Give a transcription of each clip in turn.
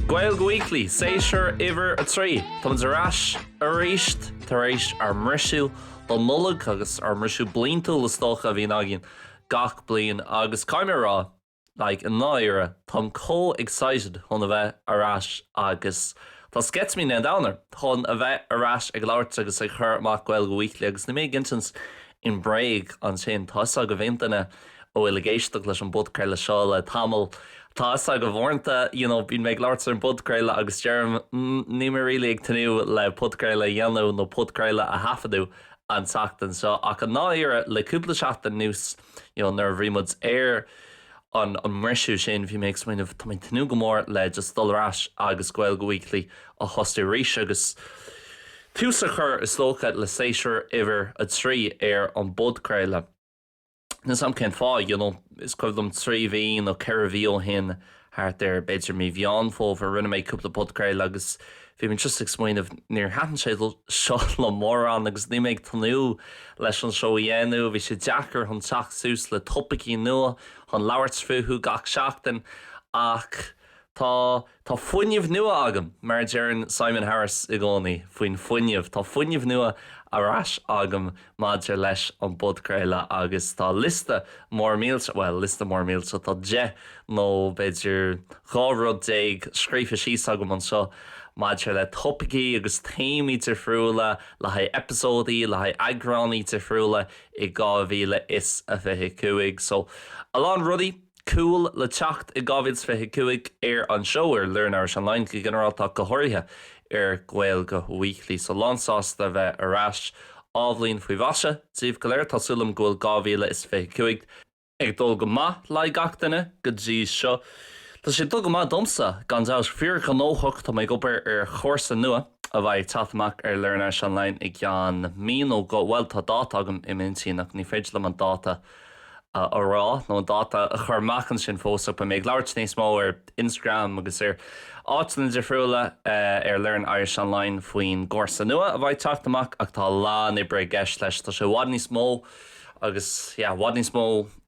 Gaeilge Weekly, Séasúr iver a trí. Táid arás aríist tar éis ar mrisisiú don nullag agus ar mrisisiú bliantúil is tócha a bhíon agin gach blian agus caiimrá in náire tám excited chun a bheith arás agus tá skets mí na downer chun a bheith arás ag labhairt agus ag chur amach Gaeilge Weekly agus na mé gintins in breig an sin tá go bhainteanna ó bhfuil géisteach leis an budcréile seo le tamil. Tá go bhórnta, bín méid láirtar an budcréile agus dearm ní mar rilí ag tanú le budcréile dhéanú nó budcréile a hafadú an teachtain seo ach an náire le cúpla seachtain nús nar bhrímuid an mrisisiú sin bhí méid smaoineh tá tanú go mór le just dulrás agus Gaeilge Weekly a chosú ríis agus túsa chur is tócha le Séasúr iver a trí an budcréile. Na sam cén fá, is cuilumm trí bhíon ó ceir bhí ó hin thart beidir mí bheán fómh rinne méid cúpla budcréile agus bhí man just ag smaoineh níor hatan sé seo le mór an agus ní méid tanú leis an seo dhéanú, bhí sé deachar chun teach sús le topicí nua chun labhairt futhú gach seachtain ach Tá fuinneamh nua agam mar dearann Simon Harris i gcónaí faoin fuinneamh. Tá fuinneamh nua arás agam maidir leis an budcréile agus tá lista mór mílte tá de nó beidir gáród déag scrífa síos agam an seo maidir le topicí agus téimí tifriúla le ha episódaí le ha agránní tifriúla i 2025. So alán rudaí cool le teacht i 2025 an seo learn ar an lein generalta go háirithe Gaeilge Weekly. So lánsásta bheith arás ábhlíonn faoi bhaise tíobh go léir tásúlam ghfuil 2025 ag dul go maith le gachtainine go dtí seo. Tá sé dul go maith domsa gan deas fíor nóthach tá méid gobar chóirsa nua a bheith tatamach learn ar an lein ag ceann míon ó bhfuil tá dáta agam i mintíach ní féidir le an dáta a rá nó dáta a chur machchan sin fósa pa méid labhairt níos mó Instagram agus áitina difriúla learn Irish online faoin gcomharsa nua a bhaid teachtamach ach tá lán ibre gceist leis tá sé bhhad níos mó agus bhhad níos mó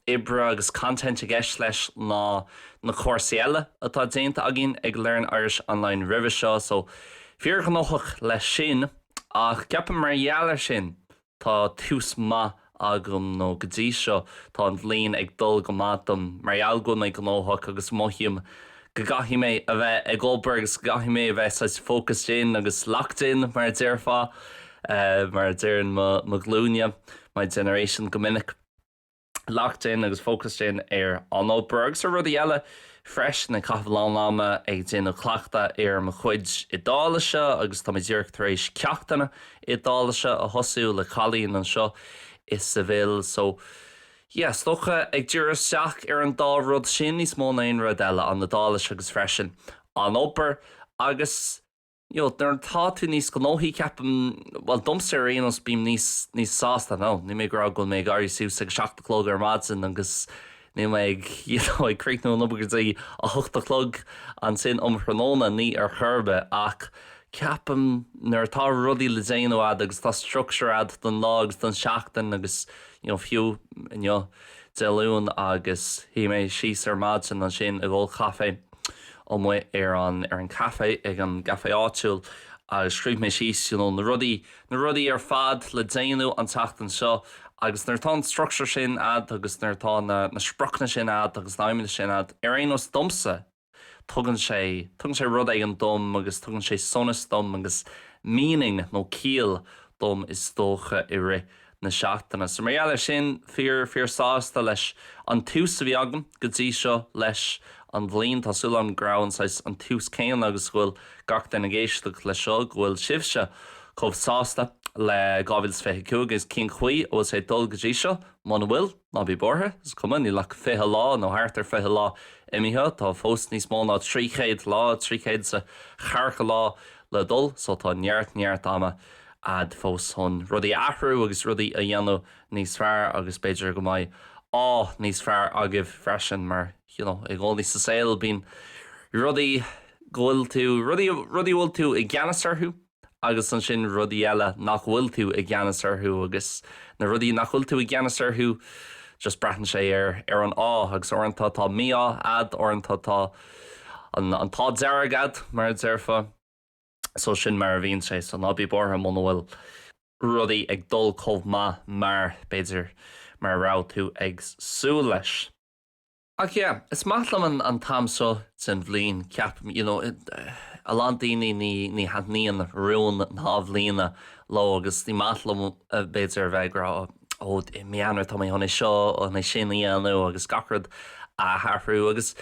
ibre agus content a gceist leis na chomharsa eile atá déanta agin ag learn Irish online ribh seo so fíor nóthach leis sin ach ceapan mar dhealar sin tá tús maith agam nó go dtí seo tá an líon ag dul go mátam mar ealgún ag gnóthach agus moithim go gaithí mé a bheith ag Goldberg gaithí mé a bheith sais focus in agus lacht in mar dearfá mar dearan mo glúine my generation go minic lacht in agus focus in an Oldberg so rudí eile freis na caithlánáma ag déanú chcleachta mo chuid i dálaise agus tá dúirt tar éis ceachtainna i dálaise a thosaú le chalíonn an seo is sa bhil so stocha ag dúras seach an dá rud sin níos mó na aon rud eile an na dálaise agus freisin an opair agus nar tá tú níos go nóthaí ceapan bhil domsa réanos bím níos sásta nó ní mé gra go méid airí sús ag seachtalóg ar mádsan agus ní méid ag críicnú an obagadtí a thuchtalóg an sin omchranóna ní ar churbe ach ceapan nar tá rudí le déanúad agus tá structuread don lágus don seachtain agus fiú deún agus hí mé síos ar mádsan an sin a bhil cafe ó mu ar an cafe ag an gafe áitiúil agus scríb mé síos na rudí ar fad le déanú an teachtain seo agus nar tá structure sin ad agus nar tá na sprachna sin ad agus náimine sin ad ar aonos domsa tugann sé rud ag an dom agus tugann sé sonas dom agus meaning nó cíal dom is tócha i ri na seachtainna. So mar eile sin fíor sásta leis an tús a bhí agam go dtí seo leis an bhlíon tásúla an grán an tús céan agus bhfuil gach den na géisteach le seo bhfuil sibse chomh sásta le 2025 is cin chuí ó sé dul go dtí seo man bhfuil ná bhí borthe is cuman ní le fithe lá nó háart ar fithe lá imithe tá fós níos mó ná 300 sa charcha lá le dul so tá neart ama ad fós hon rudí athrú agus rudí a dhéanú níos fearr agus beidir go mbeidh níos fearr agah freisin mar ag gáil níos sa saoil bín rudí bhfuil tú i gceanasarthú agus an sin rudí eile nach bhfuil tú i gceanasarthú agus na rudí nach bhfuil tú i gceanasarthú just breathan sé ar an agus orintá tá míá ad orintá tá an tá dearagad mar dearfa so sin mar a bhíonn sé so ná bí bortha mna bhfuil rudaí ag dul chomh maith mar beidir mar rá tú ag sú leis. Ach yeah, is maithlam an tamsa san bhlín ceap, a lá daoine ní hadníon riún ná bhlína lo agus ní maithlam beidir bheitgra ó meanar tá mé honna seo ó na sin íanú agus gacrad a tharhrú agus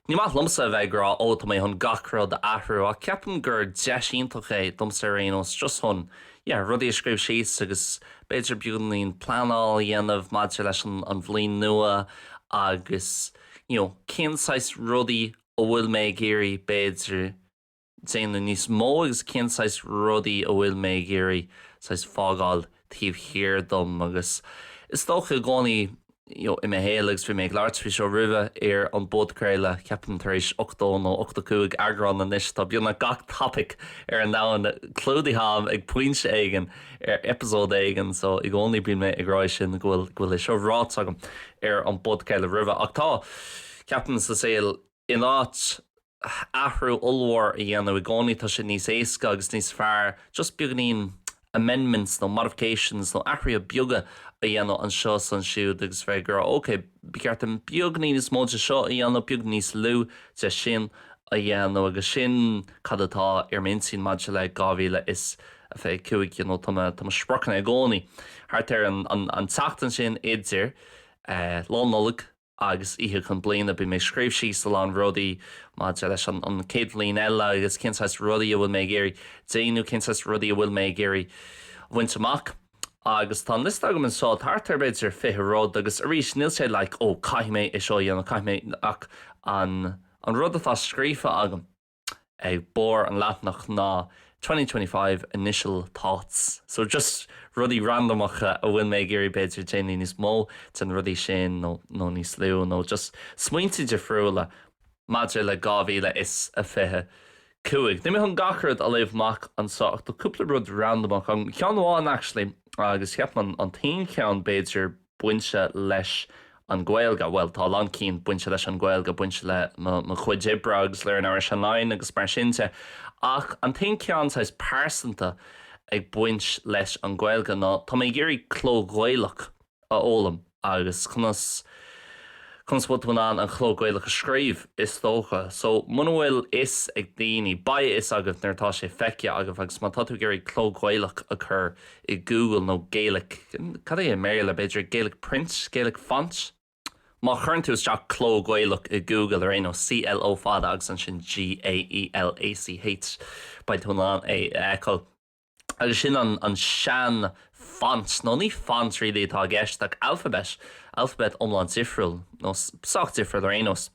ní maithlamsa bheitgra ó tá mé hon gacrad a athrú a ceapan gur deisíntaach é domsa réanos just hon rudí a scríb síos agus beidir buúnaín planáil dhéanamh maidir leis an bhlín nua agus céanáis rudaí ó bhfuil mé géirí beidir déanana níos mó agus céanáis rudaí ó bhfuil mé géirí sais fágáil tíomhthír dom agus is dócha gcónaí i mé héalagus bhí mé leart fao seo ribh ar an bódcréile ceapan tar éis 8 nó 8 agrán na níos tá bíonna gach topic ar an náin clúdaítham ag pointse aigen ar episód aigen so i gcónaí bhí mé ag ráid sin ghfuil seo rát agam ar an bódcréile ribh ach tá ceapan sa saoil in áit athrú ulmhór i dhéanamh i gcónaí tá sin níos éasca agus níos fearr just beagnaíon amendments no modifications no athraí a beaga a dhéanamh an seo san siúd agus bheith gur bí ceart an beag níos móide seo a dhéanamh beag níos lú de sin a dhéanamh agus sin cad atá ar minsín maidse le 2000 is a bheith cuaig tá sprochan ag gcónaí thart ar an teachtain sin éidir lánolaigh agus ihe chun bliana bí mé scríb síos an rudaí maidir leis an céad líon eile agus cinnsáis rudaí a bhfuil mé géirí déanú cinnsáis rudaí a bhfuil mé géirí bhaintteach agus tá list agam an sá tartar beidir fitheród agus a rís níl sé le ó caiimé is seo dhéanamh caiimé ach an rud atá scrífa agam ag bór an leatnach ná 2025 initial thoughts. So just rudí randomacha a bhfuil mé géirí beidir déanaí níos mó tan rudí sin nó níos lú nó just smuointe de friúla maidir le 2000 is a fithe cuaig. Ní mé an gacrad a léomhach an soach do cúpla rud randomach an ceanháin actually agus ceap an taon ceann beidir buinse leis an Gaeilge, well tá lan cín buinse leis an Gaeilge buinse le mo chuid ibragus le an áir an láin agus mar sinnte ach an taon ceann sais pásanta ag buint leis an Gaeilge ná tá mé géirí cló Gaeilge a ólam agus chunas bud an chló Gaeilge a scríb is tócha so muna bhfuil is ag daoine ba is agat nuirtá sé feice agah agus má tá tú géirí cló Gaeilge a chur i Google nó Gaeilge cad é mBéarla beidir Gaeilge print Gaeilge font má churn tú isteach cló Gaeilge i Google ar éon CLO fada agus an sin GAELACH ba túnán é eáil agus sin an sean font nó ní font rilí tá gceist ag alphabet omláin difriúil nó soach difriúil ar éonos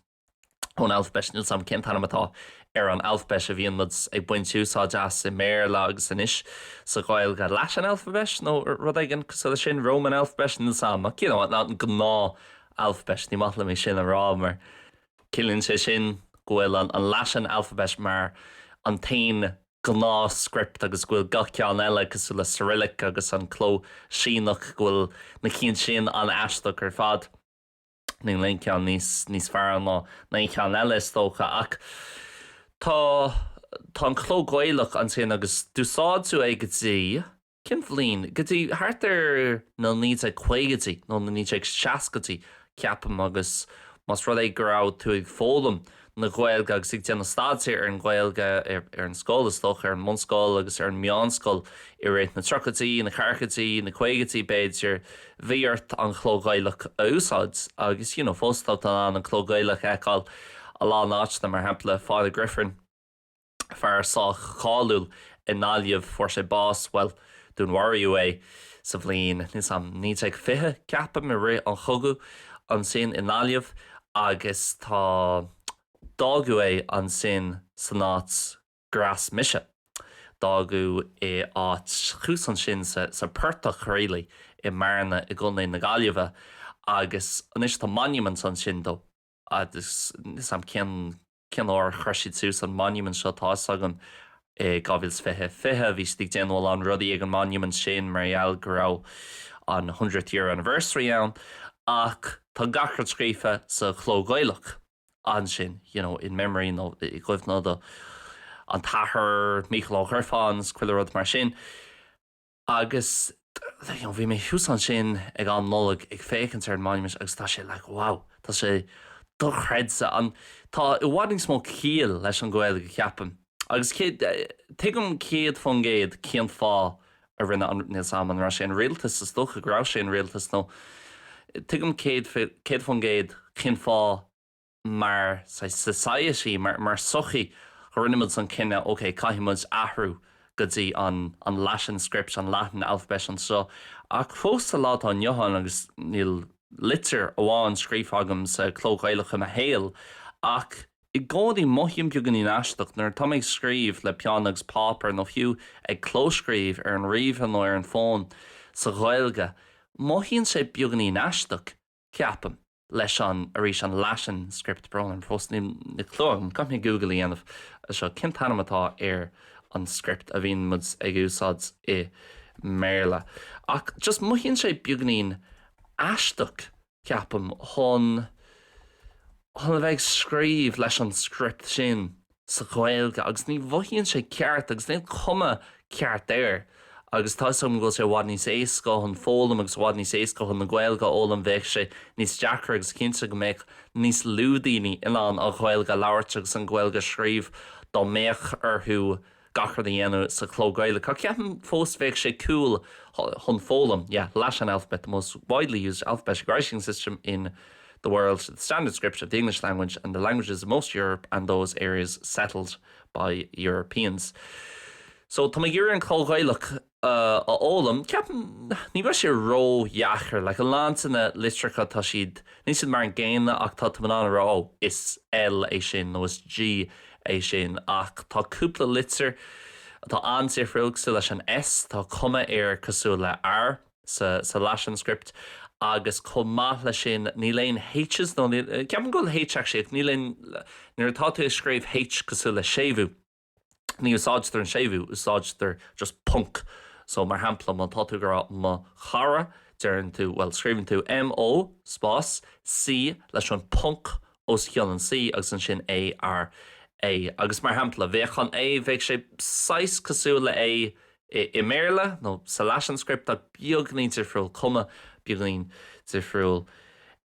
ón alphabet níl sam cintanamtá ar an alphabet a bhíon mud ag buint úsá deas i mBéarla agus inis sa Gaeilge leis an alphabet nó rud aigen sa sin Roman alphabet níl sam ach ná an gná alphabet ní maithla mé sin a rá mar cilíonn sé sin gohfuil an leis an alphabet mar an tain gná script agus bhfuil gach ceann eile agus le Cyrillic agus an cló sínach bhfuil na cín sin an eisteacht ar fad ní linn ceann níos fearr ná na ceann eile is tócha ach tá an cló Gaeilge an sin agus dúsáid tú ag gotí cin bhlín gotí thart nó níd ag chuigetí nó na níd ag seacatí ceapam agus mas rud ag gorá tú ag fólam na Gaeilge agus ag déanana stáidtír ar an Gaeilge ar an scóil is tócha ar an monscóil agus ar an meánscóil i réit na trochatí, na charchatí, na chuigetí beidir bhíart an chló Gaeilge a úsáid agus fóstáil an chló Gaeilge eáil a lá náit na mar hempla Fáilte Griffin fear sa cháúil in náliamh for sé bás well dún warú é sa bhlín níos am ní ag fithe ceapam a ré an chogu an sin in náliamh agus tá dágu é an sin san áit gras mise. Dágu é áit chús an sin sa puirteach réalaí i marna i gcónaí na Gaillimhe agus anis tá monument an sin dó agus níos am cin áir chuirsiad sús an monument seo tá agan i 2025 bhí stig déanúil an rudaí ag an monument sin mar go rá an 100th year anniversary ann ach tá gachar scríofa sa chló Gaeilge an sin, in memory nó I gcuibh nó an tathair Michael O'Churfáns cuiile mar sin. Agus bhí mé thuús an sin ag an nollag ag fécinn ar an monument agus tá sé wow, tá sé do chreidsa an tá I bhhaing smó cíal leis an Gaeilge ceapan. Agus tuigim céad fan géad cían fá a rinne an níl saman ra sé an réaltas is dócha grá sé an réaltas nó. Tuigim céad fan géad cían fá mar society mar sochi go rinnemuid san cinenne caithimid athrú go dtí an Latin script an Latin alphabet an so. Ach fósta lá an Johan agus níl litir amháin scríomh agam sa cló Gaeilge a héal ach I gcódaí moithim beag in éisteacht nuair tá ag scríomh le peann agus pápar nó fiú ag clóscríomh ar an riomhan nó ar an fón sa Gaeilge. Moithíonn sé beag in éisteacht ceapam leis an arís an Latin script bron an fósta na clóm gan mé Google dhéanamh seo cintanam ar an script a bhíon mud ag úsáid I mBéarla. Ach just moithíonn sé beag in éisteacht ceapam chun a bheith scríomh leis an script sin sa Gaeilge agus ní bhíonn sé ceart agus ní cuma ceart air agus tá som go sé bhhaid níos éasca chun fólam agus bhhaid níos éasca chun na Gaeilge ólam bheith sé níos deachar agus cinnte go méid níos lúdaoine inán a Gaeilge labhairt agus an Gaeilge scríomh dá méach arthú gachar na dhéanamh sa cló Gaeilge. Cá ceapan fós bheith sé cool chun fólam, Latin alphabet, the most widely used alphabetic writing system in the world, the standard script of the English language and the languages of most Europe and those areas settled by Europeans. So tá gur an cló Gaeilge a ólam ceapan ní bheith sé ró dheachar le an lásanna litricha tá siad níos mar an ggéine ach tá an rá is L é sin nó is G é sin ach tá cúpla litir tá ansífriúil leis an S tá cuma ar cosú le R sa Latin script agus chumá le sin ní léon H's nó ceapan go H actually ní léon nuair tá tú scríomh H cosú le séimhú ní úsáidtar an séimhú úsáidtar just punk so mar hampla má tá tú gur má chara dearann tú scríbann tú MO spás C leis an punk os cheann C agus an sin AR agus mar hampla bheith an bheith sé 6 cosú le I mBéarla nó sa Latin script a beagnaín difriúil cuma beagnaín difriúil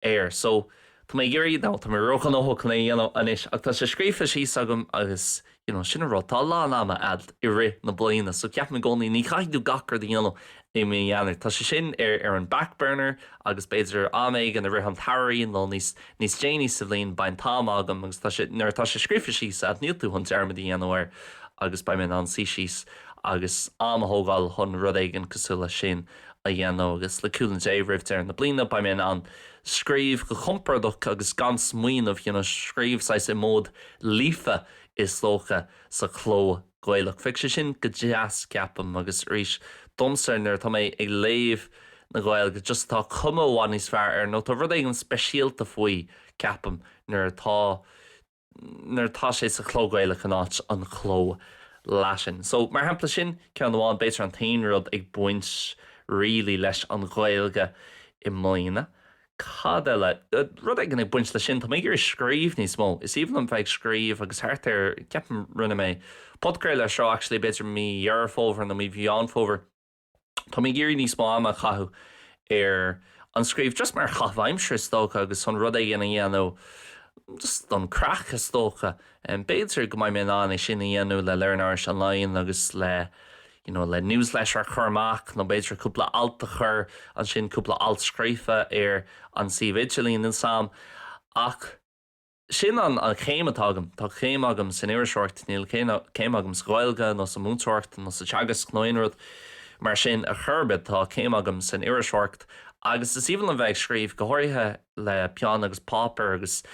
air. So tá mé géirí ná tá mé rochan óthna dhéanamh anis ach tá sé scríomh sí agam agus sin rá tá lá náma ad I ri na bliana so ceap me gcónaí ní caiithú gachar dhéanamh I mé dhéanamh. Tá sé sin ar an backburner agus beidir améig an a rith an thairí nó níos déanaí sa bhlíon bain tám agam agus nuair tá sé scríomh sí ad níl tú chun dearmadí dhéanamh agus ba mé an sí síos agus amthógáil chun rud éigen cosúla sin a dhéanamh agus le coolan déhribh ar na bliana ba mé an scríomh go chompardoch agus gan smuoinmh scríomh sa I mód líofa is slócha sa cló Gaeilge. Feic sé sin go jazz ceapam agus rís domsar nuair tá mé ag léamh na Gaeilge just tá cuma bháin níos fearr ar nó tá rud éigen speisialta faoi ceapam nuair tá sé sa cló Gaeilge náit an cló Latin. So mar hampla sin ceann bháin beidir an tain rud ag buint rilí leis an Gaeilge I mbliana. Cad eile rud ag ag buint le sin tá mé gur scríomh níos mó. Is even an bheith scríomh agus thart ar ceapan rinne mé podcréil le seo actually beidir mí dhearfóver nó mí bhíánfóver. Tá mé géirí níos mó ama chathú ar an scríomh just mar chahhaimsir tócha agus son rud ag dhéanamh just an crach is tócha an beidir go maiid mé ná sin dhéanamh le learnáir an lainn agus le le newsletter churmach nó beidir cúpla alta chur an sin cúpla alt scrífa ar an sívidgelín in sam ach sin an chéimetágam tá chéimagam san iiriseoirt níl chéimagam sa Gaeilge nó sa múntóirt nó sa teagas cnoinrod mar sin a churbid tá chéimagam san iiriseoirt agus is even an bheith scríomh go háirithe le peann agus pápar agus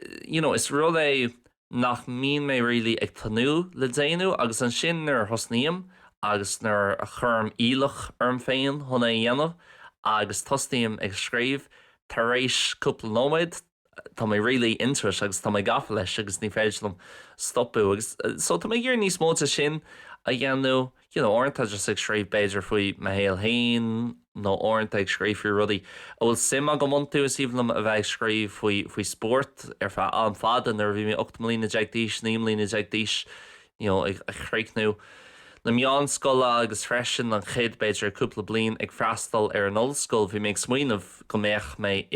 is rud é nach mín mé rilí ag tanú le déanú agus an sin nar thosnaíam agus nar a churm ílach féin chuna dhéanamh agus tosnaíam ag scríomh tar éis cúpla nóid tá mé rilí interest agus tá mé gafa leis agus ní féidirlumm stopú agus so tá mé gur níos móta sin a dhéanú, orintanta just ag scríomh beidir faoi mahéal hain nó orintanta ag scríomh faoi rudaí. Bhfuil sim go mtu is íblam a bheith scríomh faoi sport ar feadh an fadan ar bhí mé 8 mlína deagdíis, 9 mlína deagdíis ag chríicnú. Na meán scola agus freisin an chéad beidir cúpla bliain ag freastal ar an ollscoil bhí mé ag smaoinemh go méach mé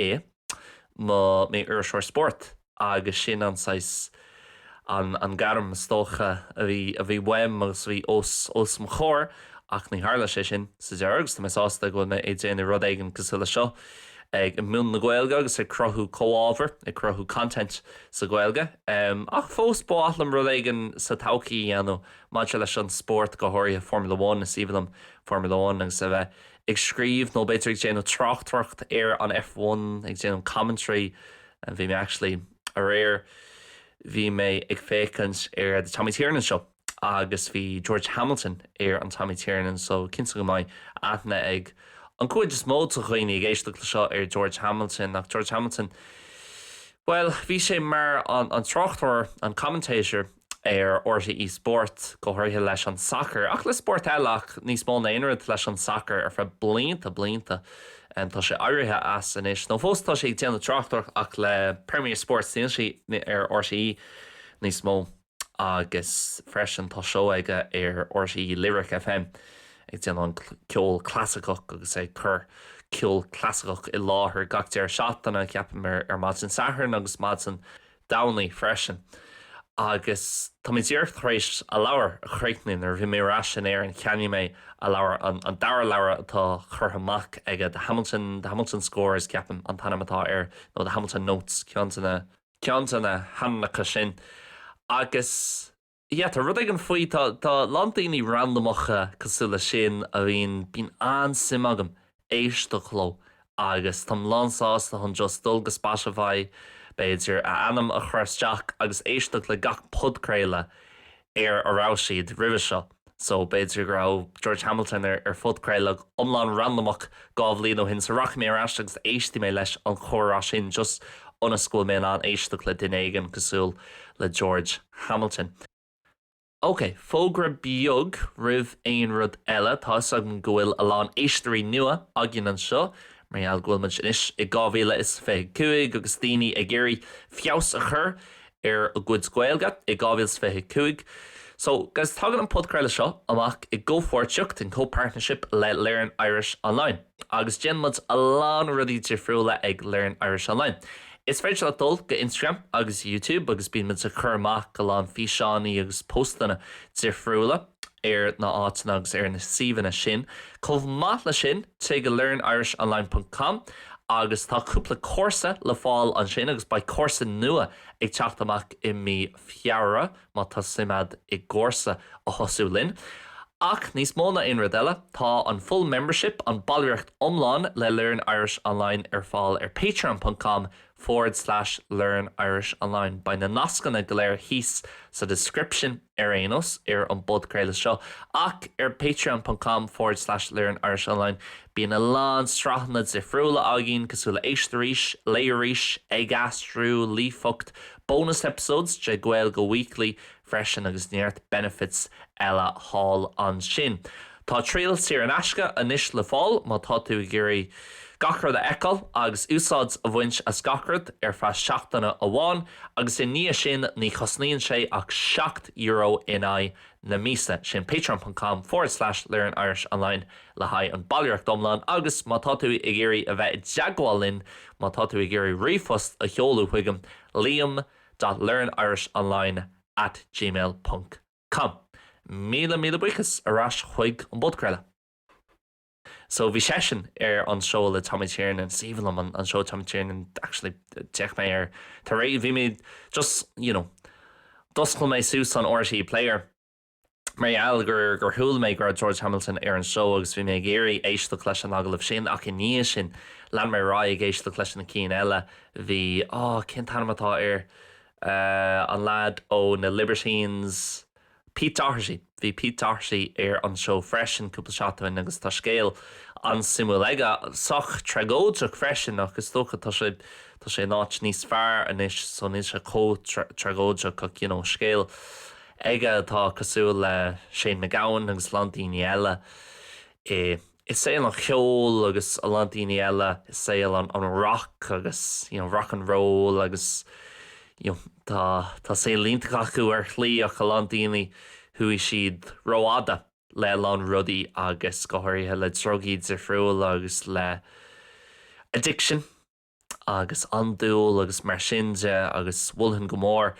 má mé urseoir sport agus sin anáis an garm stócha a bhí weim agus bhí os mo chóir ach ní hála sé sin sa deargus tá mé sásta go mé é déana rud éigen cosúla seo ag mún na Gaeilge agus ag crothú comhábhar ag crothú content sa Gaeilge. Ach fós báithlam rud éigen sa taucií anú máte leis an sport go háirithe Formula 1 is íblam Formula 1 agus sa bheith ag scríomh nó beidir ag déanú trachttracht ar an F1 ag déanú commentary and bhí mé actually a réir bhí mé ag fécant ar the Tommy Tiernan seo agus bhí George Hamilton ar an Tommy Tiernan so cinsa go maiid aithne ag an cuid is mód a chuoine ag éisteacht le seo ar George Hamilton ach George Hamilton well bhí sé mar an trachtúir an commentator ar RTE Sport go háirithe leis an soccer ach le sport eileach níos mó na inrid leis an soccer ar feadh blianta and tá sé áirithe as in is. Nó fós tá sé ag déanú trachtúir ach le Premier Sports déan si ar RTE níos mó agus freisin tá seo aige ar RTE Lyric FM ag déanú an ceol clásicach agus é chur ceol clásicach i láthair gach dear seachtainna ceapim ar Madsen Sahar agus Madsen Dhaoine freisin. Agus tá mé ddíocht rééis a leabhar a chréicnin ar bhí mé rásin ar an ceanni mé a leabhar an dara leabhar atá churthamach ag the Hamilton scores ceapim an tanamatá ar nó the Hamilton notes ceantainna hannacha sin. Agus tá rud ag an faoi tá lantaoine randomacha cosúla sin a bhín an sim agam éisteacht leo agus tá lánsáasta chun just dul go spáisihhaid beidir a anam a chuirteach agus éisteacht le gach podcréile ar a ráisiad ribhe seo. So beidir go George Hamilton ar fudcréile omláin randomach gábhlíon ó hin sa rach mé arás agus éistí mé leis an chórá sin just óna scúil mé an éisteacht le duine éigen cosúil le George Hamilton. Ok, fógra beag rih aon rud eile tá an gohfuil a lán éisteirí nua a gin an seo Marial Gwilman is I 2025 agus daoine ag géirí feabhas a chur ar a gcuid Gaeilge I 2025. So gus tagan an podcréile seo amach I gcomhpháirtíocht in co-partnership le Learn Irish Online. Agus genmud a lán rudí difriúla ag Learn Irish Online. Is féidir le dul go Instagram agus YouTube agus bíon mid a churmach go lán físeánaí agus postanna difriúla ar na áitina agus ar na síomhanna sin. Chomh sin te go learnirishonline.com agus tá cúpla córsa le fáil an sin agus ba córsa nua ag teachtamach I mí fiara má tá simad I gcórsa a thosaú linn. Ach níos móna in radella tá an full membership an bailreacht omláin le Learn Irish Online ar fáil ar patreon.com/Learn Irish Online. By na nascanna go léir híos sa description ar éanos ar an podcréile seo ach ar patreon.com/Learn Irish Online bíon a lán strachanna difriúla agin cosúla éisteacht, léiríis, éasca, líofacht, bonus episodes de Gaeilge Weekly freisin agus neart benefits eile hall an sin. Tá tríal tír an éasca inis le fáil má tá tú géirí gachrad a eáil agus úsáid a bhaint as gachrad ar feadh seachtainna amháin agus I níos sin ní chosnaíonn sé ach €7 in na mísa sin patreon.com/Learn Irish Online le haid an bailreacht domláin agus má tá tú I géirí a bheith deagháil linn má tá tú I géirí rifost a cheolú chuigim liam.learnirishonline@gmail.com. Míle buchas arás chuig an bodcréile. So bhí sesin ar an show le Tommy Tiernan síbhlam an show Tommy Tiernan actually teach mé ar tar réí bhí mé just doscail mé sús an RTE player Marial gur thuúil mé gur George Hamilton ar an show agus bhí mé géirí éisteacht leis an agalah sin ach I níos sin lean mé rá ag éisteacht leis na cín eile bhí cin tanamatá ar an lad ó na Libertines Pete Doherty. Bhí Pete Doherty ar an show freisin cúpla seachtain agus tá scéal an simulega soch tregóideach freisin agus tócha tá sé náit níos fearr inis so níos sé có tregóideach ach scéal Aige tá cosú le Shane McGowan agus Lantíine eile. Is saoil an cheol agus a Lantíine eile, is saoil an rock agus rock and roll agus tá sé línta acu ar chlíoch a Lantíine hui siad roáda le lán rudaí agus go háirithe le drogaíd ar friúil agus le addiction agus andúil agus mar sinse agus bhulhann go mór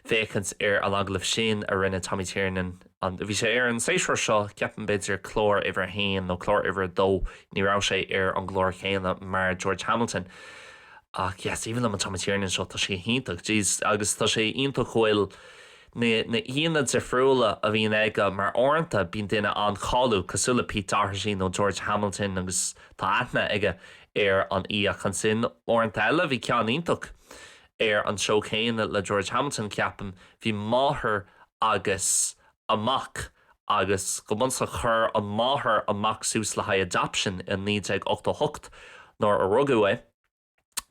féchans ar an aglah sin a rinne Tommy Tiernan an bhí sé ar an séisir seo ceapan beidir chlór ibre hain nó chlór ibre dó ní rá sé ar an glór chéine mar George Hamilton ach yes, even am an Tommy Tiernan seo tá sé híntaach agus tá sé ionta chuil na íonad sa friúla a bhíon aige mar orintanta bíon duine an chaú cosúla Pete Doherty nó George Hamilton agus tá aithne aige ar an íach an sin orintanta eile bhí ceann iontaach ar an show chéine le George Hamilton ceapan bhí máthair agus amach agus go bun sa chur an máthair amach sús le haid adaption in 1988 nóir a rugú é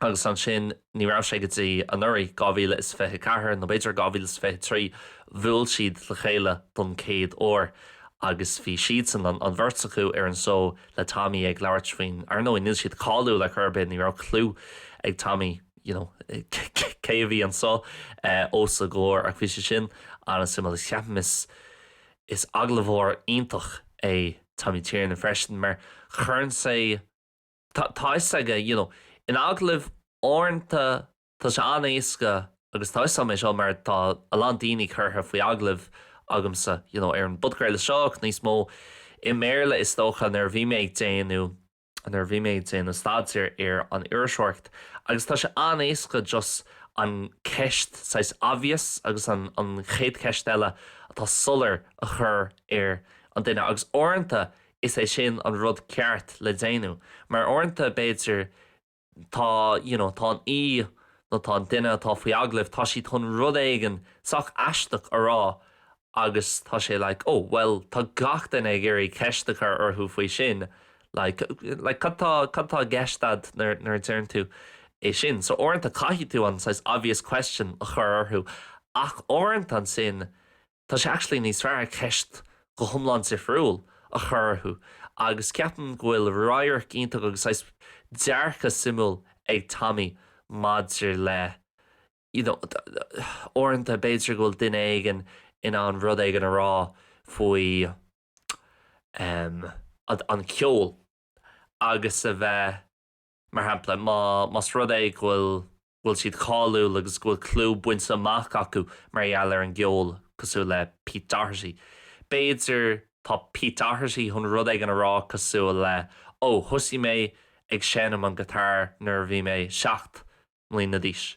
agus an sin ní rá sé gotí an nuirí 2024 nó beidir 2023 bhúil siad le chéile don céad ó agus bhí siad san an bhirrtaú ar an só le Tommy ag leabhart faoin ar nó níl siad cáú le churbé ní rá clú ag Tommy cé bhí an só os a glór ach bhí sé sin an simime cheapam is aglamhór iontach é Tommy Tiernan freisin mar churn sé tá aige in aglah orintanta tá sé an éasca agus tá sam seo mar tá a Lantíine chutha faoi aglah agamsa ar an budgréile seach níos mó i mBéarla is dócha nar bhí méid déanú staidtír ar an uirseoirt agus tá sé an éasca just an ceist sais obvious agus an chéad ceist eile atá sulir a chur ar an duine agus orintanta is é sin an rud ceart le déanú mar orintanta beidir tá tá an í nó tá an duine tá faoi aglah tá si chun rud éigen sach eisteach ará agus tá sé well tá gach den ag géirí ceistechar orthú faoi sin cadtá geistad nar dearn tú é sin so orintanta caithí tú an sais obvious question a chur orthú ach orintanta an sin tá sé actually níos fearr ceist go thomláin sa friúil a chur orthú agus ceapan gohfuil ráir ionta agus sais dearcha simú ag Tommy maidir le orintanta beidir gohfuil duine éigen in an rud éigen ará faoi an ceol agus a bheith mar hampla más rud é bhfuil siad cáú agus bhfuil clú buinte amach acu mar eall ar an gceol cosú le Pete Doherty. Béidir tá Pete Doherty chun rud ag an ará cosú le thusaí mé ag séanam an gitar nuair bhí mé 7 mbliana d'aois.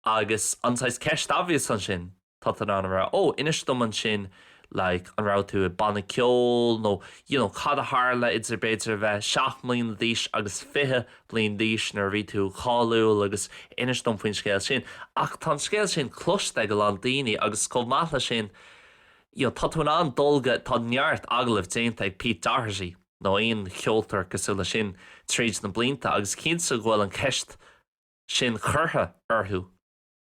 Agus anáis ceist obvious an sin tá an ra inis dom an sin an rá tú i banna ceol nó cad a hála idir beidir bheith 7 mbliana d'aois agus 20 mbliana d'aois nar bhí tú cháú agus inis dom faoin scéil sin ach tá scéil sin cloiste go Lantíine agus chomhpháirtíocht sin tá tú an dulga tá neart aglah déanta ag Pete Doherty nó aon cheoltar cosúla sin tríd na blianta agus cinsa ghfuil an ceist sin churtha orthú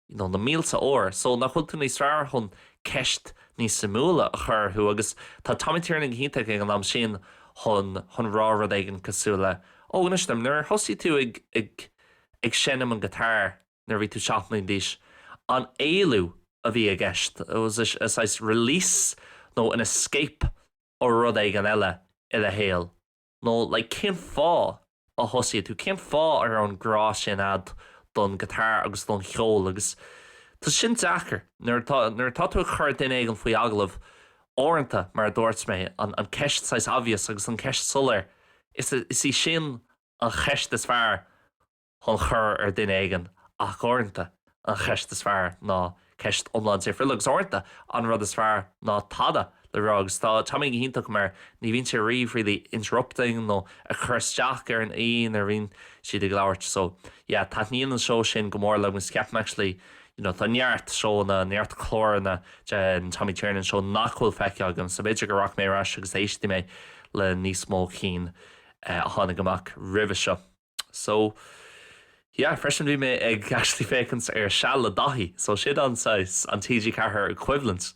na mílta óir so nach chuil tú níos fearr chun ceist níos samúla a churthú agus tá Tommy Tiernan hínta ag an am sin chun rárad éigen cosúla inistem nuair thosaí tú ag séanam an gitar nar bhí tú 7 mbliana d'aois an éalú a bhí a gceist is release nó an escape ó rud éigen eile i le héal nó cén fá a thosaí tú cén fá ar an grá sin ad don gitar agus don cheol agus tá sin deachar nuair tá tú chur duine éigen faoi aglah orintanta mar dúirt mé an ceist sais obvious agus an ceist sulir is í sin an cheist is fearr chun chur ar duine éigen ach orintanta an cheist is fearr ná ceist omláin sé friúlagus orintanta an rud is fearr ná tada le ragus tá Tommy híntaach mar ní bhíonn sé really interrupting nó a chuirteach ar an aon ar bhíonn siad ag leabhart so tá níon an seo sin go mór le mus ceapan actually tá neart seo na neart chlóranna an Tommy Tiernan seo nachhfuil feice agam so beidir go raach mé ras agus éistí mé le níos mó cín a tháinig amach ribh seo so freisin bhí mé ag actually fécans ar se le dahí so siad an TG Carter equivalent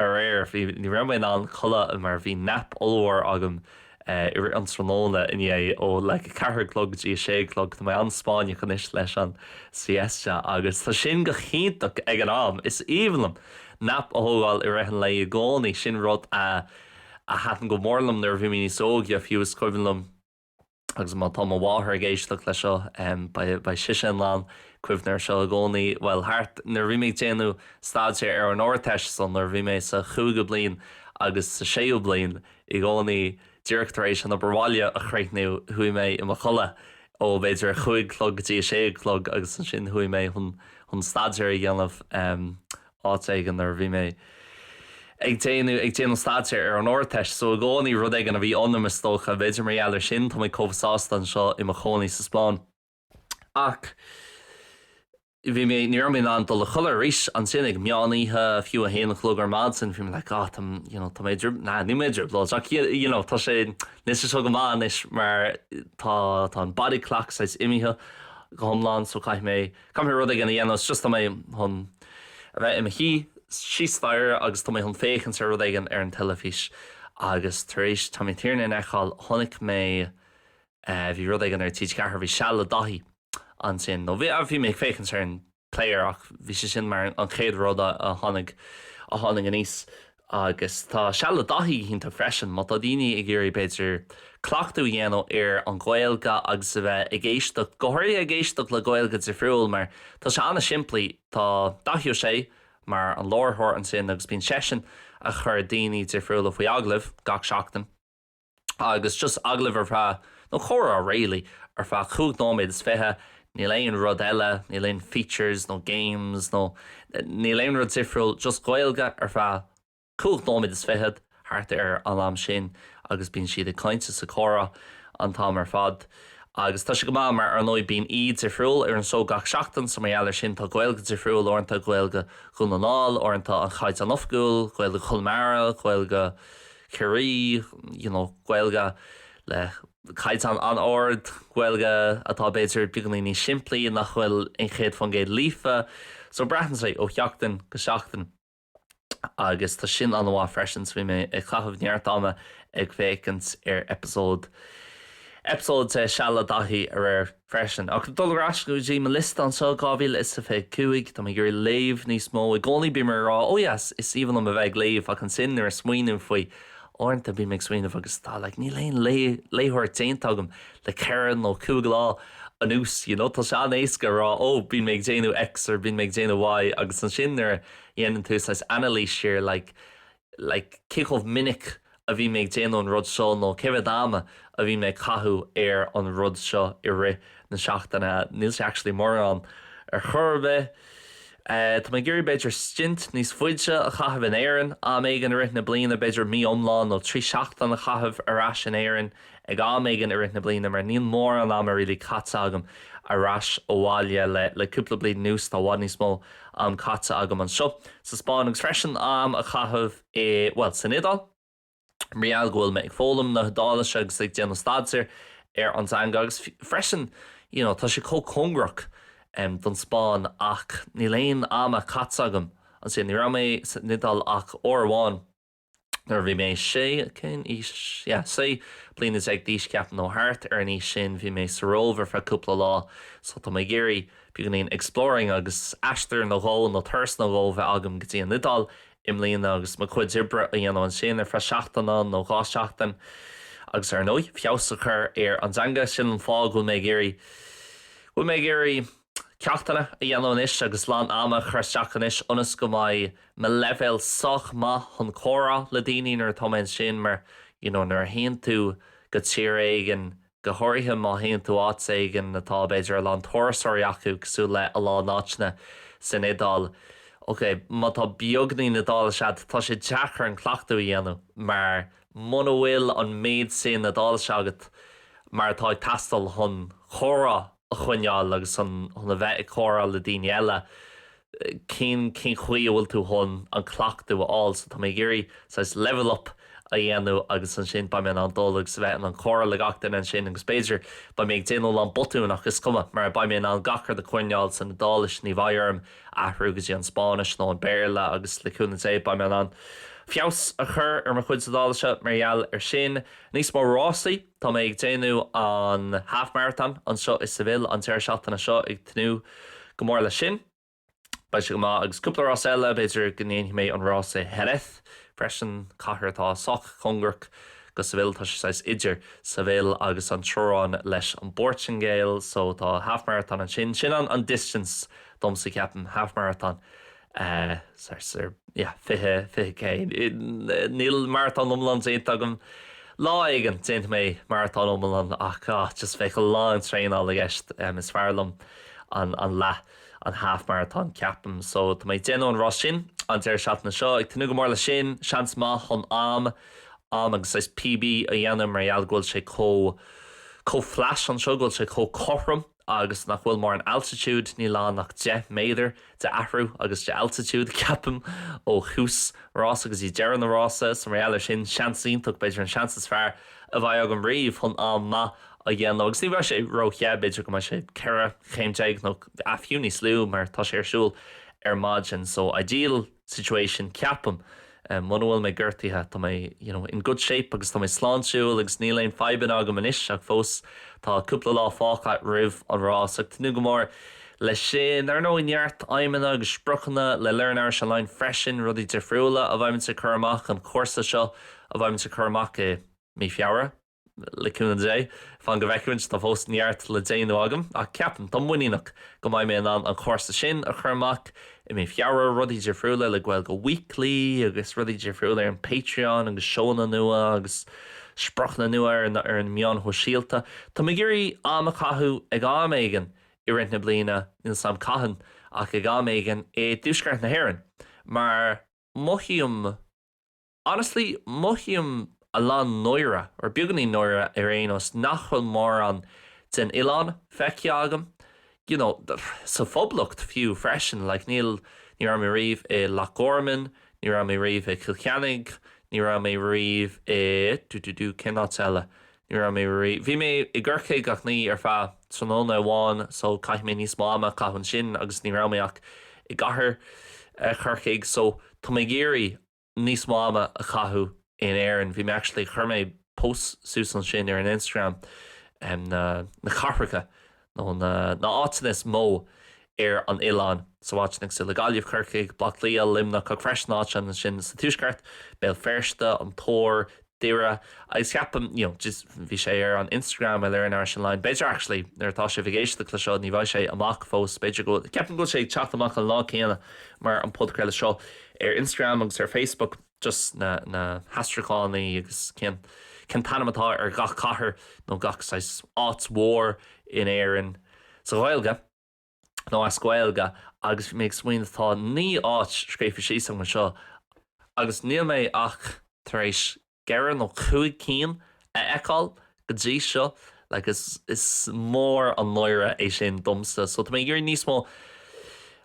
réir ní ramin an chola mar bhí nap óhar agam ar an tróna in é ó le carclog dí sélog tá mé an Spáine chun is leis an siesta agus tá sin go chiach ag an am is íhanam nap óháil i réhan le i gcónaí sin rud a hatan go mórlam nar bhí mí sógi a fiú scoibhanlam agus má tá bháthair géisteach lei seo ba sisin lán cuimhnar seo a gcónaí well hart nar bhí méid déanú stáidte ar an áirteis san nar bhí mé sa chúga blion agus sa séú blion i gcónaí Directoréis an bhráile a chréithnú hui mé i chola ó beidir chuig clog tí sélog agus an sin hui mé chun staidir dhéanamh áigen ar bhí mé ag déanú staidir ar an áirteis so gcónaí rud ag an a bhí anmas tócha beidir mar ealar sin tá mé comhsásta seo i chonaí sa Spáin ach bhí mé níormín an do le chola ríis an sinnig meáníthe fiú a héanach lug ar mad sin bhí mé le tá méidir ní méidir blá tá sé níos so go máis is mar tá an body clock sais imithe go thomláán so caiith mé cam rud ag an dhéanamh just mé chun a bheith im hí síosfeir agus tá mé chun féchan sa rud aigen ar an telefís agus taréis tá mé tíirna in eáil tháinig mé bhí rud aigen ar tíid cethir bhí seala daithí an sin nó bhí mé féchan ar an léir ach bhí sé sin mar an chéad rud a tháinig an níos agus tá seala daithí hinnta freisin má tá daoine i ggéirí beidir clachtú dhéanamh ar an Gaeilge agus a bheith ag éisteacht gothirí ag éisteacht le Gaeilge difriúil mar tá se anna simplí tá daithú sé mar an láirthir an sin agus bíon sesin a chur daoine difriúil faoi aglah gach seachtain agus just aglah ar bhá nó chóir á réalaí ar bhá chuúg nóméid is fithe ní léon rud eile, ní léon features nó games nó ní léon rud difriúil just Gaeilge ar bhá chuúg nóméid is fithead thart ar an am sin agus bíon siad a cainte sa chóra an tá mar fad agus tá sé go mar ar nóid bíon iad difriúil ar an só gach seachtain sa mé eile sin tá Gaeilge difriúil orintanta Gaeilge chun an áil orintanta an chaid an ofgúil Gaeilge chulmara Gaeilge cirí Gaeilge le chaid an ord Gaeilge atá beidir beagnlíní simplí nach bhfuil in chéad fan géad líofa so breathan sé ó cheachtain go seachtain agus tá sin an bhá freisin bhí mé ag chathmh neartama ag fécant ar episód seala daithí ar freisin ach dulrás go dtí me list an seo gábhíil is sa fé cuaig tá gur léomh níos mó i gcónaí bí mar rá yes is íhan am a bheith léomh ach an sin ar smuoinú faoi orintanta bí meid smuoineh agus tá le ní léon léthir déantagam le ceann nó cúig lá anús tá se an éasca rá bíon méid déanú X ar bíon méid déanú Y agus an sin ar dhéanaan tú sais analís siar le cicomh minic a bhí méid déanú an rud seo nó cehad dáma a bhí méid cathú ar an rud seo i ri na seachtainna níl sé actually mór an ar churbeh Tá mé gurí beidir stint níos fuidse a chathmh in éireann a méid an rithna bliana beidir mí omláin nó trí seachtain a chathmh arás in éireann ag méid an rithna bliana mar níl mór an am a rilí catta agam arás óháile le cúpla blian nús tá bhaid níos mó am catta agam an seo sa Spáin agus freisin am a chathmh san Idal Rial ghfuil me ag fólam na dála se agus ag déanú staidir ar an teanga agus freisin tá sé congrach don Spáin ach ní léon am a catsagam an sin ní ra mé nidal ach orháin nar bhí mé sé bliana ag díos ceapan ó thart ar níos sin bhí mé saróver fe cúpla lá so tá mé géirí beganíon exploring agus eistir nó ghó nó thurs nó ghó bheith agam go dtí an nidal im líana agus má chuid ibre a dhéanamh an sin ar fre seachtainna nó gá seachtain agus ar nóid fiabhas a chur ar an teanga sin an fág bhfuil mé géirí ceachtainna a dhéanamh is agus lán ama chuirteachchan is ionas go mbeidh me level soch ma chun chóra le daoine nar táid sin mar nar haon tú go tíir éigen go háirithe má haon tú áit éigen natá beidir lán tuairí acu cosú le a lá náitne san Idal. Má tá beagnaí na dála sead tá sé deachar an chclachtú dhéanamh mar muna bhfuil an méid sin na dála seagat mar tá tastal chun chóra a chuineáil agus chun a bheith ag chóráil le daoine eile cén chuí bhfuil tú chun an chclachtú bháil so tá mé géirí level up a dhéanú agus an sin ba mé an dólagus bheith an chóra le gachtain an sin agus béidir ba mé ag déanú an botúnach is cuma mar ba mé an gachar de chuineáil san dális ní bhaarm ahrúgus an Spáis nó an mBéarla agus leúna é ba mé an feabhas a chur ar mar chuid sadáilse margheall ar sin. Níos mó rásaí tá mé ag déanú an half marathon an seo is sa bhil an séasúr seo ag tnú go mór le sin. Ba se go má agus cúpla rás eile beidir gnéon mé an rása heirith freisin cathairtá soch chungurc go sa bhil tá sé idir sa bhil agus an trórán leis an Bortingale, so tá half marathon an sin an distance dom sa ceapan half marathon. Fiche céin. Níl marathon umland agam lá aigen déint mé marathon umland ach just feice lá an trein á gist is fearlam an le an half marathon ceapam. So tá mé déanú an rás sin an deir seaachna seo ag tnú go mór le sin seans má chun am agus is PB a dhéanam margheall gúil sé có-flash an seo gúil sé có-chorram agus nach bhfuil mar an altitude ní lá nach 10 méidir de athrú agus de altitude ceapam ó chús rás agus í dearan na rása sa margheall sin seansíntaach beidir an seansas fearr a bhaid agam riomh chun am má a dhéanam agus ní bhar sé roiche beidir go mai sé ceire chéimteag nó afiú níos lú mar tá sé arsúil ar maidin, so ideal situation ceapam. Manuel mé ggurtaithe tá mé in good shape agus tá mé sláánsiúil agus níléon feban agam an isis ach fós tá cúpla lá fácha rih an rás ach tnú go mór le sin ar nó inheart aimimena agus spruchanna le learnar se lein freisin rudí defriúla a bhaimn sa chumach an cuasa seo a bhaimn sa chumach mí fiabhra leúna dé fan go bhhaicint tá fós níart le déanú agam a ceapan tá muíach go maiid mé an cuasa sin a chumach I mé fiabhra rudí defriúla le Gaeilge Weekly agus rudí defriúla ar an Patreon agus seóna nua agus sprachna nua ar an mion thosaíalta. Tá mé gurí am a chathú ag am éigen I rint na bliana in sam caitheann ach ag am éigen dúsceart na hÉireann. Mar honestly mochiam a lán nóire ar beganí nóire ar éonos nach chfuil mór an den Ián feici agam. Sa phoblacht fiú freisin, like ní ra mé riomh Lachgorman, ní ra mé riomh Kilkennig, ní ra mé riomh cinná teile, ní ra mé riomh. Bhí mé I ggurcé gach ní ar feadh tróna amháin, so caiith mé níos máma caihann sin agus ní ra mé ach I gcathair churcéig, so tá mé géirí níos máma a chathú in éireann. Bhí mé actually chur mé post súsan sin ar an Instagram na Charracha. na átanas mó ar an Ián sa bhaitnig sa le Gaeilge Curcaig blachlíal limna chu freisnáit an sin sa túisceart béal fersta an tóir dira agus ceapam just bhí sé ar an Instagram a learnar sin lein beidir actually nartá sé bhgéiste le seo ní bhaid sé amach fós beidir go ceapan go sé chat amach an lá chéana mar an podcréile seo ar Instagram agus ar Facebook just na hastraánaí agus cin tanamatá ar gach cathair nó gach áit mhór in éireann sa Gaeilge nó as Gaeilge agus mé smaoinetá ní áit scríofa síos an seo agus níl mé ach tar éis geireann nó chuig cín a eáil go dtí seo is mór an nóire é sin domsa, so tá mé gur níos mó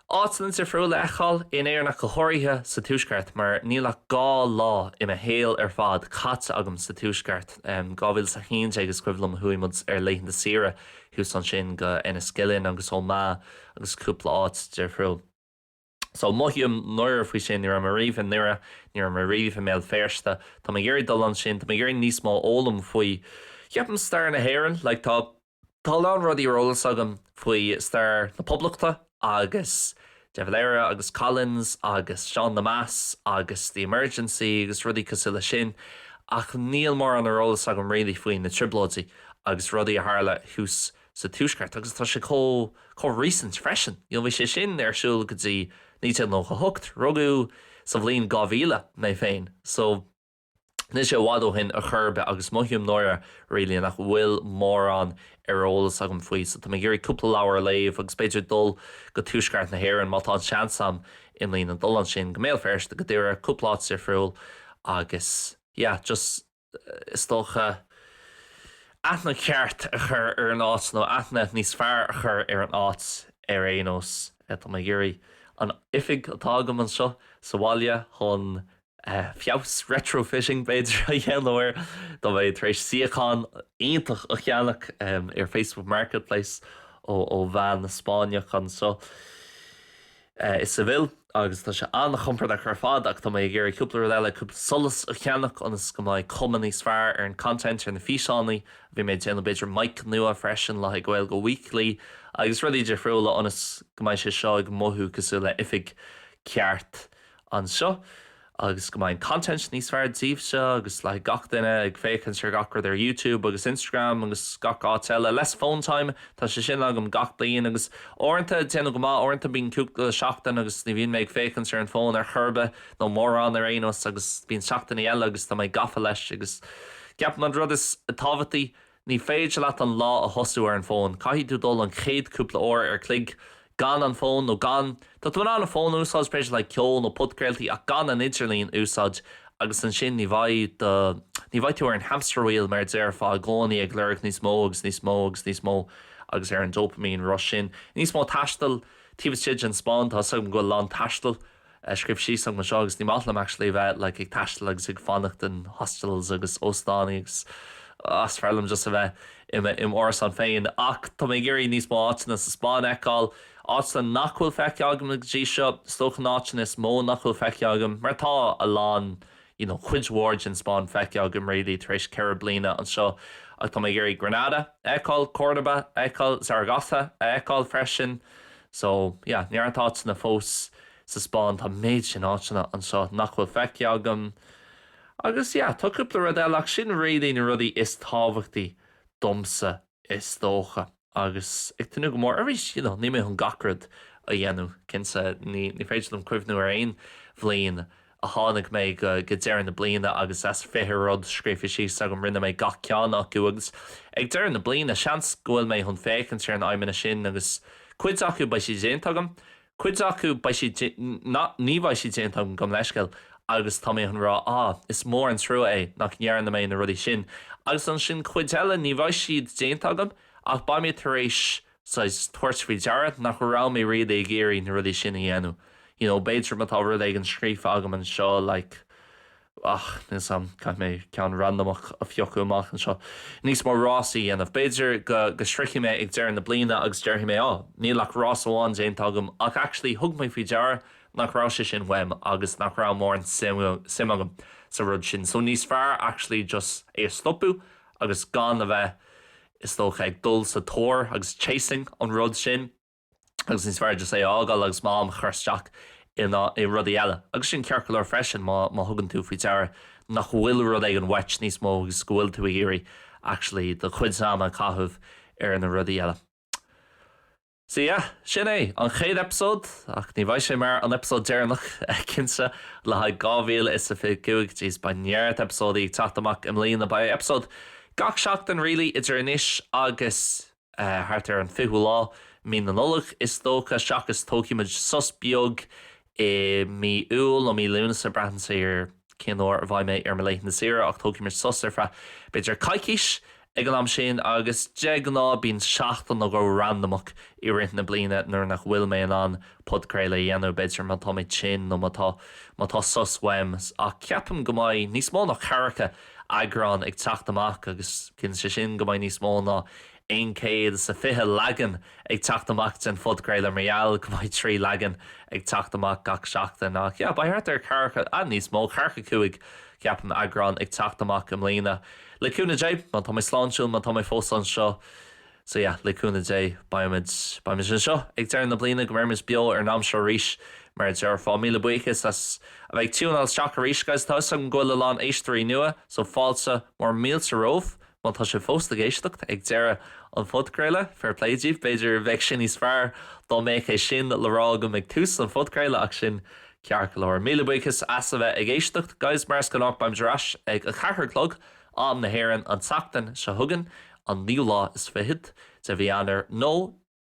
átalann ar friúla eáil in éarnach go háirithe sa túisceart mar níl gá lá I me héal ar fad cat agam sa túisceart gá bhfuil sa chéint agus cuimhlam thuimid ar leitheann na sira hús an sin go ina scilinn agus ó má agus cúpla áit de friúil. So mochiam nóir faoi sin ní ra mar riomh an nura ní ra mar riomh mé fersta tá mé ggéir dul an sin tá mé ggéir níos má ólam faoi ceapan star na hÉireann le tá lán rudí rólas agam faoi star na poblachta agus Devalera agus Collins agus Sean the Mass agus The Emergency agus rudí cosile le sin ach níl mór an rólas agam réí faoin na triblódí agus rudí a hála hús sa túisceart agus tá sé có recent freisin. Bhí sé sin arsúil go dtí ní nó go thucht rugú sa bhlíon 2000 mé féin. So ní sé bhádóhin a churbe agus mochiam nóire réí nach bhfuil mór an ar rólas agam faoi, so tá mé gurí cúpla leabhar léamh agus beidir dul go túisceart na hÉireann má tá seansam in líon an dul an sin go méal fersta go dtíire cúpláit ar friúil agus just is tócha aithna ceart a chur ar an áit nó aithna níos fearr a chur ar an áit ar éonos tá mé gurí an ifig atá agam an seo sa bhaile chun feabhas retrofishing beidir a dhéanamhar do bheith tar éis siacán ionintach a cheannach ar Facebook Marketplace ó bhean na Spáine chun so is sa bhil agus tá sé an chumpar a chu fád ach tá mé ggéir cúpla eile cúpla solas a cheannach anas go mbeidh cuman níos fearr ar an content ar na físeánaí bhí méid déanana beidir mic nua freisin le Gaeilge Weekly agus rudí de friúla anas go mbeidh sé seo ag mothú cosú le ifig ceart an seo agus go mbeidh content níos fearr díobh seo agus le gach duine ag fécinn sear gachar ar YouTube agus Instagram agus gach áit eile less phone time tá sé sin agam gach bliain agus orintanta déanana go má orintanta bíon cúpla seachtain agus ní bhíon méid fécinn sear an phone ar churbe nó mór an ar aonos agus bíon seachtaí eile agus tá méid gafa leis agus ceap an rud is táhataí ní féidir leat an lá a hosú ar an phone caithí tú dul an chéad cúpla óir ar clig gan an phone nó gan tá tú an phone úsáid spéisial le ceol nó podcréaltaí ach gan an idirlíon úsáid agus an sin ní bhaid tú ar an hamster wheel mar déir fá gcónaí ag leirg níos mó agus ar an dopamine rush sin níos mó taistal tíbh siid an spáin tá sum go lá taistal scrib sí sang seo agus ní málam actually bheith le ag taistal agus ag fannacht an hostels agus óstánaí agus as fearlam just a bheith im oras an féin ach tá mé géirí níos mó áitina sa spáin eáil áitina nachhfuil feiceagam ag dí seo stocha áitina is mó nachhfuil feiceagam mar tá a lán chuid ward in spáin feiceagam réí tar éis ceir bliana an seo ach tá mé géirí Granada eáil Córdoba eáil Zaragoza eáil freisin so ní an áitina fós sa spáin tá méid sin áitina an seo nachhfuil feiceagam agus tá cúpla rud eile ach sin réí na rudaí is tábhachtaí domsa is tócha agus ag tú go mór arís ní mé chun gacrad a dhéanú cinsa ní féidir an cuimhnú ar aon bhliain a tháinig mé go déir na bliana agus as fithir rud scrífa sí sa go rinne mé gach ceán acu agus ag deir na bliana seans gohfuil mé chun fécinn ar an aimimena sin agus cuid acu ba sí déantagam cuid acu ní bhaid sí déantagam gom leiscail agus tá mé chun rá is mór an trú é nach nearan na mé na rudí sin agus an sin cuid eile ní bhaid siad déantagam ach ba mé tar éis tuairt fao dearad nach rá mé riad é géirí na rudí sin a dhéanú beidir matá rud ag an scríomh agam an seo nís am caiith mé ceann randomach a fiochu amach an seo níos mór rásaí anamh beidir go srici mé ag deir na bliana agus deirtha mé ní lech rás amháin déantagam ach actually thug mé fao dear nach rá sé sin weim agus nach rá mór an sim agam sa rud sin so níos fearr actually just é stopú agus gan a bheith is tócha ag dul sa tóir agus chasing an rud sin agus níos fearr just é ágáil agus mám chuirteach i rudí eile agus sin cearcail freisin má thugann tú faoi deara nach bhfuil rud ag an weit níos mó agus gohfuil tú éirí actually do chuid sama caithmh ar na rudí eile. So sin é an chéad episód ach ní bhaid sé mar an episód déirnach cinsa le ha 2025 tíos ba neart episódaí teach amach im líonna ba episód gach seachtain rilí idir inis agus thart ar an fiú lá mí na nulach is tócha seachas tóciimiid sus beag mí úl ó mí lúna sa bretan sé ar cinóir a bhaid mé ar me leiith na sira ach tóciimiid sus ar fra beidir caiiciis ag an am sin agus de ná bín seachtain nó go randomach i rint na bliana nuair nach bhfuil mé an podcréile dhéanú beidir má tá méid sin nó mátá sus wems ach ceapam go mbeidh níos mó nach characha agrán ag teacht amach agus cin sé sin go mbeidh níos mó ná 150 leagan ag teacht amach den fudcréile méall go mbeidh 3 leagan ag teacht amach gach seachtain ach ba thart ar characha a níos mó charcha cuaig ceapam agrán ag teacht amach am lína leúna dé má tá sláánisiúil má tá fós an seo so leúna dé baimiid sin seo ag dear na bliana go mermas bio ar nám seo ríis mar dear fá míle buchas as a bheith túúnal seach a ríis guys tá an ghfuil lán éistearí nua so fáilte mór míl sa róh má tá sé fósta géisteacht ag dear an fudcréile fair pléidíh beidir bheith sin níos fearr dá méid é sin le rá go ag tús an fudcréile ach sin cearcail leir míle buchas as a bheith ag éisteacht guys mars go nach baimdras ag a chathairclog an na héireann an teachtain se thugan an níú lá is fihid de bhí anar nó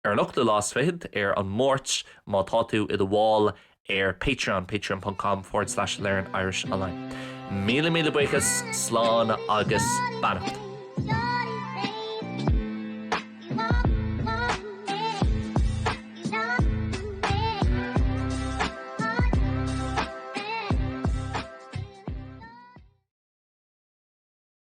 ar an 8 lá is fihid ar an mórt má tá tú i do bháil ar patreon.com/learn Irish online. Míle buchas, slán agus bannacht.